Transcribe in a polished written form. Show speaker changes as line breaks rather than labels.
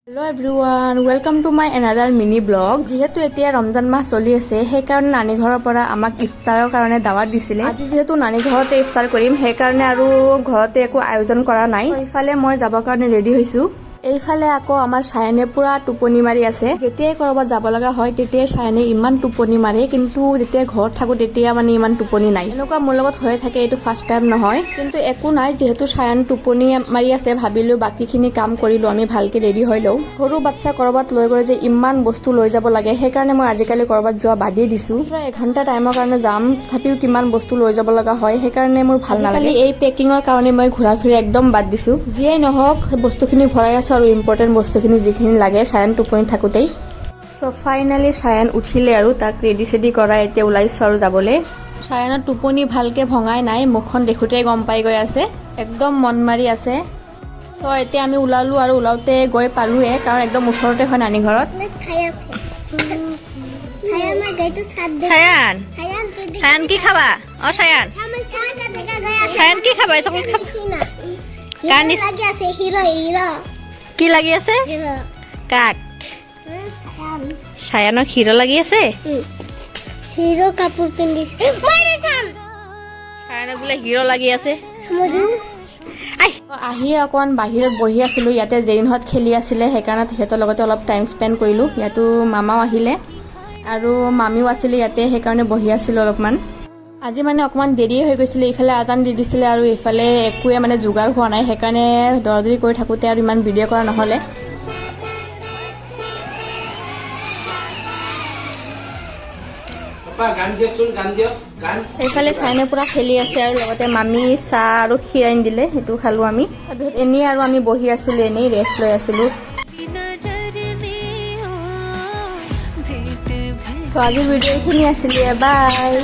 Hello everyone, welcome to my another mini blog. যেহেতু এতিয়া ৰমজান মাহ চলি আছে সেইকাৰণে নানি ঘৰৰ পৰা আমাক ইফতাৰৰ কাৰণে দাৱাত দিছিলে। আজি যেহেতু নানি ঘৰতে ইফতাৰ কৰিম সেইকাৰণে আৰু ঘৰতে একো আয়োজন কৰা নাই। ইফালে মই যাবৰ কাৰণে ৰেডি হৈছো। এইফালে আকৌ আমাৰ সায়নে পুৰা টোপনি মাৰি আছে। যেতিয়াই কৰবাত যাব লগা হয় তেতিয়াই সায়নে ইমান টোপনি মাৰে, কিন্তু যেতিয়া ঘৰত থাকো তেতিয়া মানে ইমান টোপনি নাই। এনেকুৱা মোৰ লগত হৈ থাকে, এইটো ফাৰ্ষ্ট টাইম নহয়, কিন্তু একো নাই। যিহেতু সায়ন টোপনি মাৰি আছে ভাবিলো বাকীখিনি কাম কৰিলো, আমি ভালকে ৰেডি হৈ লওঁ। সৰু বাচ্ছা কৰবাত লৈ গ'লে যে ইমান বস্তু লৈ যাব লাগে, সেইকাৰণে মই আজিকালি কৰবাত যোৱা বাদেই দিছো। প্ৰায় এঘণ্টা টাইমৰ কাৰণে যাম, তথাপিও কিমান বস্তু লৈ যাব লগা হয়, সেইকাৰণে মোৰ ভাল নালাগে। এই পেকিঙৰ কাৰণে মই ঘূৰা ফুৰি একদম বাদ দিছো। যিয়ে নহওক বস্তুখিনি ভৰাই আছো আৰু ইম্পৰ্টেণ্ট বস্তুখিনি যিখিনি লাগে সায়ন টোপনি থাকোঁতেই। চ' ফাইনেলি সায়ন উঠিলে আৰু তাক ৰেডি চেডি কৰাই এতিয়া ওলাইছো আৰু যাবলৈ। সায়নৰ টোপনি ভালকে ভঙাই নাই, মুখখন দেখোঁতেই গম পাই গৈ আছে, একদম মন মাৰি আছে। চ' এতিয়া আমি ওলালো আৰু ওলাওতে গৈ পালোৱে, কাৰণ একদম ওচৰতে হয় নানি ঘৰত। সায়ন কি খাবা? অ সায়ন, সায়ন কি খাবা? কি লাগি আছে? কাক? সায়নক হিৰো লাগি আছে।
হিৰো কাপোৰ পিন্ধিছে।
সায়নক বোলে হিৰো লাগি আছে। আহি অকণমান বাহিৰত বহি আছিলো, ইয়াতে জেৰিনহঁত খেলি আছিলে, সেইকাৰণে সিহঁতৰ লগতে অলপ টাইম স্পেণ্ড কৰিলো। ইয়াতো মামাও আহিলে আৰু মামীও আছিলে ইয়াতে, সেইকাৰণে বহি আছিলো অলপমান। আজি মানে অকণমান দেৰিয়ে হৈ গৈছিলে, ইফালে আজান দি দিছিলে আৰু ইফালে একোৱে মানে যোগাৰ হোৱা নাই, সেইকাৰণে দৌৰাদৌৰি কৰি থাকোঁতে আৰু ইমান ভিডিঅ' কৰা নহ'লে। সেইফালে সায়নে পুৰা খেলি আছে আৰু লগতে মামী চাহ আৰু ক্ষীৰ আনি দিলে, সেইটো খালো আমি। তাৰপিছত এনেই আৰু আমি বহি আছিলো, এনেই ৰেষ্ট লৈ আছিলো। চ' আজিৰ ভিডিঅ' এইখিনি আছিলে, বাই।